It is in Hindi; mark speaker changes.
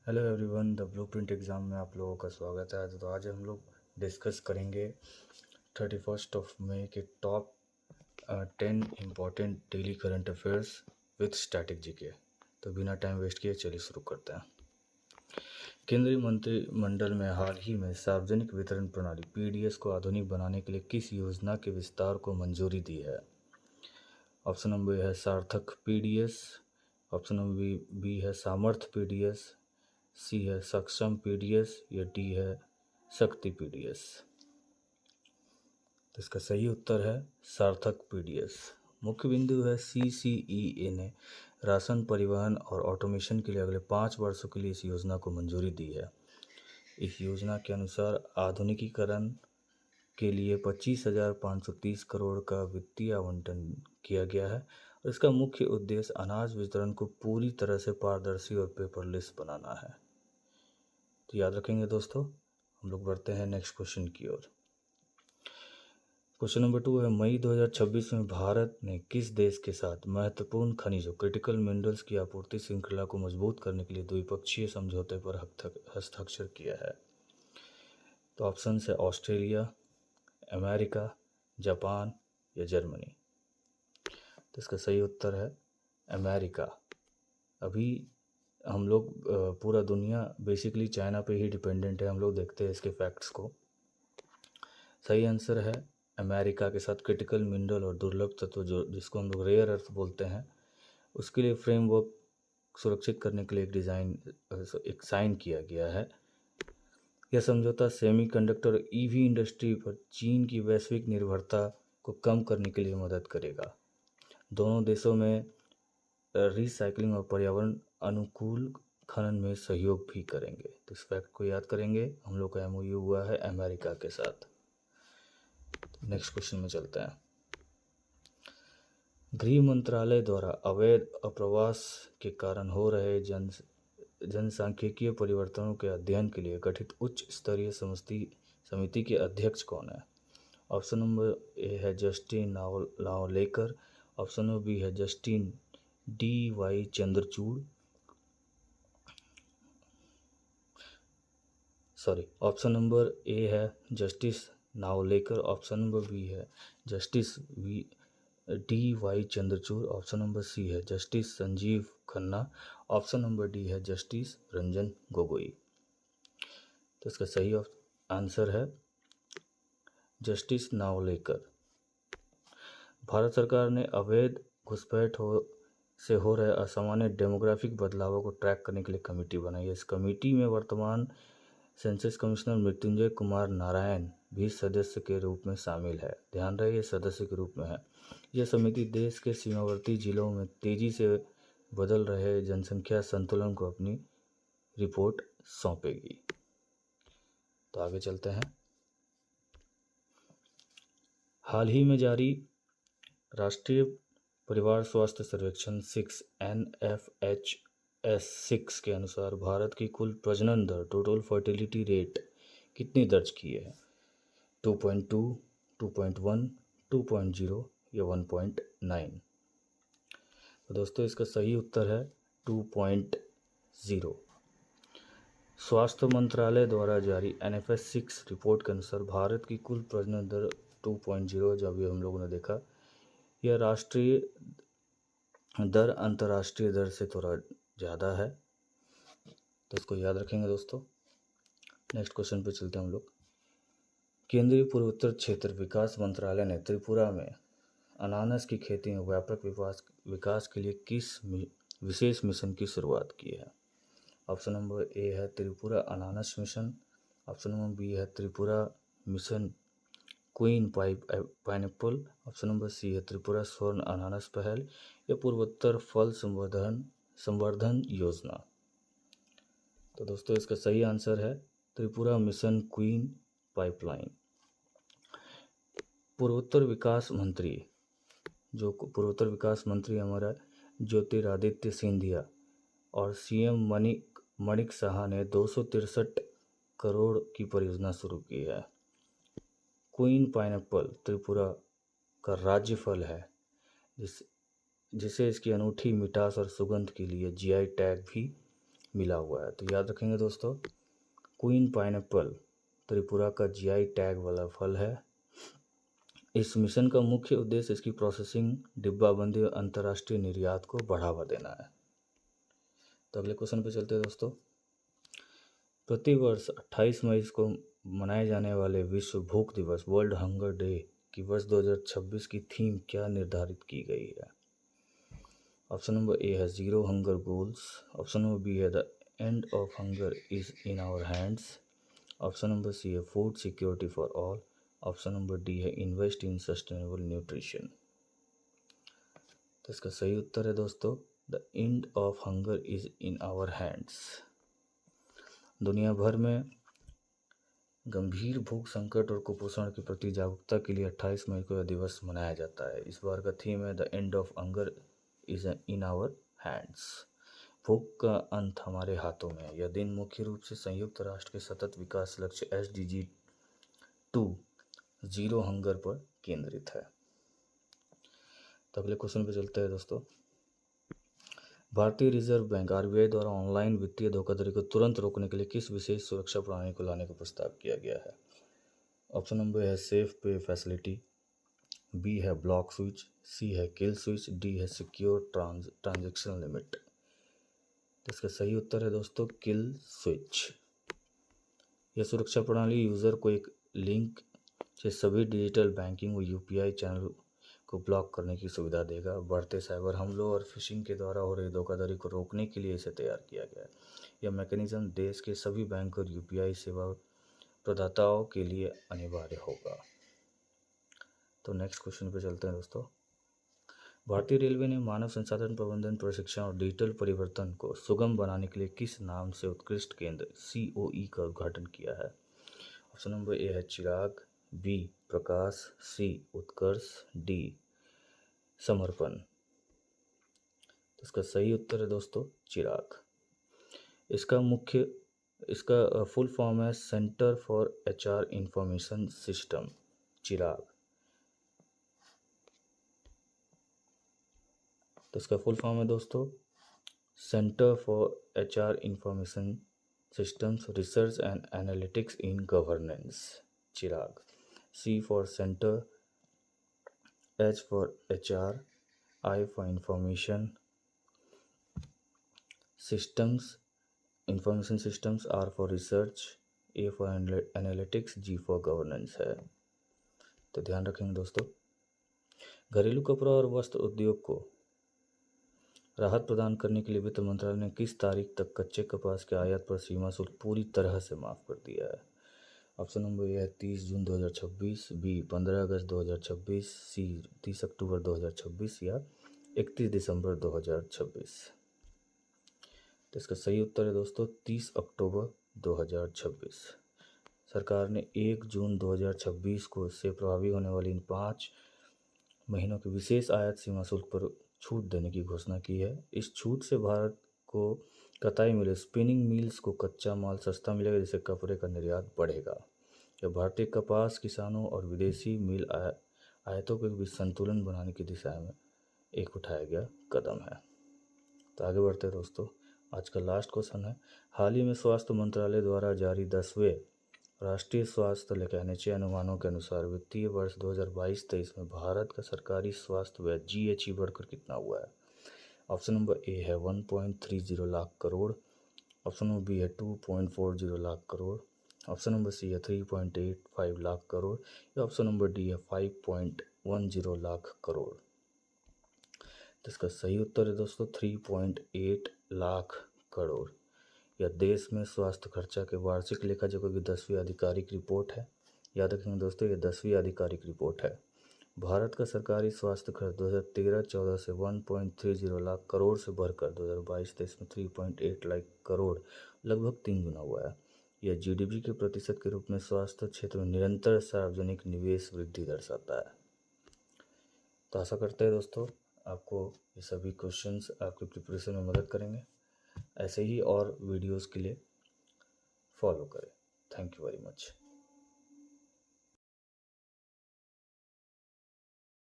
Speaker 1: Hello everyone, the blueprint exam में आप लोगों का स्वागत है। तो आज हम लोग डिस्कस करेंगे 31 मई के top 10 important daily current affairs with static GK. तो बिना टाइम वेस्ट किए चलिए शुरू करते हैं। केंद्रीय मंत्रिमंडल में हाल ही में सार्वजनिक वितरण प्रणाली पीडीएस को आधुनिक बनाने के लिए किस योजना के विस्तार को मंजूरी दी है? ऑप्शन नंबर ए है सार्थक पीडीएस, ऑप्शन नंबर बी है सामर्थ्य पीडीएस, सी है सक्षम पीडीएस या डी है शक्ति पीडीएस। तो इसका सही उत्तर है सार्थक पीडीएस। मुख्य बिंदु है सीसीईए ने राशन परिवहन और ऑटोमेशन के लिए अगले 5 वर्षों के लिए इस योजना को मंजूरी दी है। इस योजना के अनुसार आधुनिकीकरण के लिए 25,530 करोड़ का वित्तीय आवंटन किया गया है और इसका मुख्य उद्देश्य अनाज वितरण को पूरी तरह से पारदर्शी और पेपरलेस बनाना है। तो याद रखेंगे दोस्तों। हम लोग बढ़ते हैं नेक्स्ट क्वेश्चन की ओर। क्वेश्चन नंबर 2 है, मई 2026 में भारत ने किस देश के साथ महत्वपूर्ण खनिजों क्रिटिकल मिनरल्स की आपूर्ति श्रृंखला को मजबूत करने के लिए द्विपक्षीय समझौते पर हस्ताक्षर किया है? तो ऑप्शन है ऑस्ट्रेलिया, अमेरिका, जापान या जर्मनी। तो इसका सही उत्तर है अमेरिका। अभी हम लोग पूरा दुनिया बेसिकली चाइना पे ही डिपेंडेंट है। हम लोग देखते हैं इसके फैक्ट्स को। सही आंसर है अमेरिका के साथ क्रिटिकल मिनरल और दुर्लभ तत्व जो जिसको हम लोग रेयर अर्थ बोलते हैं, उसके लिए फ्रेमवर्क सुरक्षित करने के लिए एक साइन किया गया है। यह समझौता सेमीकंडक्टर और ईवी इंडस्ट्री पर चीन की वैश्विक निर्भरता को कम करने के लिए मदद करेगा। दोनों देशों में रिसाइकलिंग और पर्यावरण अनुकूल खनन में सहयोग भी करेंगे। तो इस फैक्ट को याद करेंगे। हम लोग का एमओयू हुआ है अमेरिका के साथ। नेक्स्ट क्वेश्चन में चलते हैं। गृह मंत्रालय द्वारा अवैध अप्रवास के कारण हो रहे जनसांख्यिकीय परिवर्तनों के अध्ययन के लिए गठित उच्च स्तरीय समिति के अध्यक्ष कौन है? ऑप्शन नंबर ए है justice Naolekar, option number B है justice DY. Chandrachud, option number A है justice Naolekar, option number B है justice DY. Chandrachud, option number C है justice Sanjiv Khanna, option number D है जस्टिस रंजन गोगोई। तो इसका सही आंसर है जस्टिस नावलेकर। भारत सरकार ने अवैध घुसपैठ से हो रहे असामान्य डेमोग्राफिक बदलावों को ट्रैक करने के लिए कमेटी बनाई है। इस कमेटी में वर्तमान सेंसस कमिश्नर मृत्युंजय कुमार नारायण भी सदस्य के रूप में शामिल है। ध्यान रहे ये सदस्य के रूप में है। यह समिति देश के सीमावर्ती जिलों में तेजी से बदल रहे जनसंख्या संतुलन को अपनी रिपोर्ट सौंपेगी। तो आगे चलते हैं। हाल ही में जारी राष्ट्रीय परिवार स्वास्थ्य सर्वेक्षण 6 NFHS-6 के अनुसार भारत की कुल प्रजनन दर टोटल फर्टिलिटी रेट कितनी दर्ज की है? 2.2, 2.1, 2.0 या 1.9? तो दोस्तों इसका सही उत्तर है 2.0। स्वास्थ्य मंत्रालय द्वारा जारी NFHS-6 रिपोर्ट के अनुसार भारत की कुल प्रजनन दर 2.0 जो अभी हम लोगों ने देखा, यह राष्ट्रीय दर अंतर्राष्ट्रीय दर से थोड़ा ज़्यादा है। तो इसको याद रखेंगे दोस्तों। नेक्स्ट क्वेश्चन पे चलते हैं हम लोग। केंद्रीय पूर्वोत्तर क्षेत्र विकास मंत्रालय ने त्रिपुरा में अनानास की खेती में व्यापक विकास के लिए किस विशेष मिशन की शुरुआत की है? ऑप्शन नंबर ए है त्रिपुरा अनानास मिशन, ऑप्शन नंबर बी है Tripura mission queen pineapple, option number C है त्रिपुरा स्वर्ण अनानास पहल या पूर्वोत्तर फल संवर्धन योजना। तो दोस्तों इसका सही आंसर है त्रिपुरा मिशन क्वीन पाइपलाइन। पूर्वोत्तर विकास मंत्री हमारा ज्योतिरादित्य सिंधिया और सीएम मणिक साहा ने 263 करोड़ की परियोजना शुरू की है। क्वीन पाइनएप्पल त्रिपुरा का राज्य फल है जिसे इसकी अनूठी मिठास और सुगंध के लिए जीआई टैग भी मिला हुआ है। तो याद रखेंगे दोस्तों, क्वीन पाइनएप्पल त्रिपुरा का जीआई टैग वाला फल है। इस मिशन का मुख्य उद्देश्य इसकी प्रोसेसिंग, डिब्बाबंदी और अंतर्राष्ट्रीय निर्यात को बढ़ावा देना है। तो अगले क्वेश्चन पे चलते हैं दोस्तों। प्रतिवर्ष 28 मई को मनाए जाने वाले विश्व भूख दिवस वर्ल्ड हंगर डे की वर्ष 2026 की थीम क्या निर्धारित की गई है? ऑप्शन नंबर ए है zero hunger goals. Option number B है the end of hunger is in our hands. Option number C है food security for all. Option number D है इन्वेस्ट इन सस्टेनेबल न्यूट्रिशन। तो इसका सही उत्तर है दोस्तों the end of hunger is in our hands. दुनिया भर में गंभीर भूख संकट और कुपोषण के प्रति जागरूकता के लिए 28 मई को यह दिवस मनाया जाता है। इस बार का थीम है the end of hunger is in our hands. भूख का अंत हमारे हाथों में है। यह दिन मुख्य रूप से संयुक्त राष्ट्र के सतत विकास लक्ष्य SDG 2 जीरो हंगर पर केंद्रित है। तो अगले क्वेश्चन पे चलते हैं दोस्तों। भारतीय रिजर्व बैंक RBI द्वारा ऑनलाइन वित्तीय धोखाधड़ी को तुरंत रोकने के लिए किस विशेष सुरक्षा प्रणाली को लाने का प्रस्ताव किया गया है? ऑप्शन नंबर है सेफ पे फैसिलिटी, बी है ब्लॉक स्विच, सी है किल स्विच, डी है सिक्योर ट्रांजैक्शन लिमिट। तो इसका सही उत्तर है दोस्तों किल स्विच। यह सुरक्षा प्रणाली यूज़र को एक लिंक से सभी डिजिटल बैंकिंग और UPI चैनल को ब्लॉक करने की सुविधा देगा। बढ़ते साइबर हमलों और फिशिंग के द्वारा हो रही धोखाधड़ी को रोकने के लिए इसे तैयार किया गया है। यह मैकेनिज्म देश के सभी बैंक और UPI सेवा प्रदाताओं के लिए अनिवार्य होगा। तो नेक्स्ट क्वेश्चन पे चलते हैं दोस्तों। भारतीय रेलवे ने मानव संसाधन प्रबंधन प्रशिक्षण और डिजिटल परिवर्तन को सुगम बनाने के लिए किस नाम से उत्कृष्ट केंद्र COE का उद्घाटन किया है? ऑप्शन नंबर ए है चिराग, बी प्रकाश, सी उत्कर्ष, डी समर्पण। तो इसका सही उत्तर है दोस्तों चिराग। इसका फुल फॉर्म है centre for HR information system Chirag. तो इसका फुल फॉर्म है दोस्तों centre for HR information systems research and analytics in governance Chirag. C for centre, H for HR, I for information systems R for research, A for analytics, G for governance है। तो ध्यान रखेंगे दोस्तों। घरेलू कपड़ा और वस्त्र उद्योग को राहत प्रदान करने के लिए वित्त मंत्रालय ने किस तारीख तक कच्चे कपास के आयात पर सीमा शुल्क पूरी तरह से माफ़ कर दिया है? ऑप्शन नंबर ए है 30 जून 2026, बी 15 अगस्त 2026, सी 30 अक्टूबर 2026 या 31 दिसंबर 2026। तो इसका सही उत्तर है दोस्तों 30 अक्टूबर 2026। सरकार ने 1 जून 2026 को से प्रभावी होने वाली इन 5 महीनों के विशेष आयात सीमा शुल्क पर छूट देने की घोषणा की है। इस छूट से भारत को कताई मिले स्पिनिंग मिल्स को कच्चा माल सस्ता मिलेगा, जिससे कपड़े का निर्यात बढ़ेगा। यह भारतीय कपास किसानों और विदेशी मिल आयातों के बीच संतुलन बनाने की दिशा में एक उठाया गया कदम है। तो आगे बढ़ते हैं दोस्तों। आज का लास्ट क्वेश्चन है, हाल ही में स्वास्थ्य मंत्रालय द्वारा जारी 10वें राष्ट्रीय स्वास्थ्य लेखा NHA अनुमानों के अनुसार वित्तीय वर्ष 2022-23 में भारत का सरकारी स्वास्थ्य व्यय GHE बढ़कर कितना हुआ है? ऑप्शन नंबर ए है 1.30 lakh crore, option number B है 2.40 lakh crore, option number C है 3.85 लाख करोड़ या ऑप्शन नंबर डी है 5.10 लाख करोड़। तो इसका सही उत्तर है दोस्तों 3.8 लाख करोड़। यह देश में स्वास्थ्य खर्चा के वार्षिक लेखा जोखा की 10वीं आधिकारिक रिपोर्ट है। याद रखेंगे दोस्तों ये 10वीं आधिकारिक रिपोर्ट है। भारत का सरकारी स्वास्थ्य खर्च 2013-14 से 1.30 लाख करोड़ से बढ़कर 2022-23 में 3.8 लाख करोड़ लगभग 3 गुना हुआ है। यह GDP के प्रतिशत के रूप में स्वास्थ्य क्षेत्र में निरंतर सार्वजनिक निवेश वृद्धि दर्शाता है। तो आशा करते हैं दोस्तों आपको ये सभी क्वेश्चंस आपकी प्रिपरेशन में मदद करेंगे। ऐसे ही और वीडियोस के लिए फॉलो करें। Thank you very much.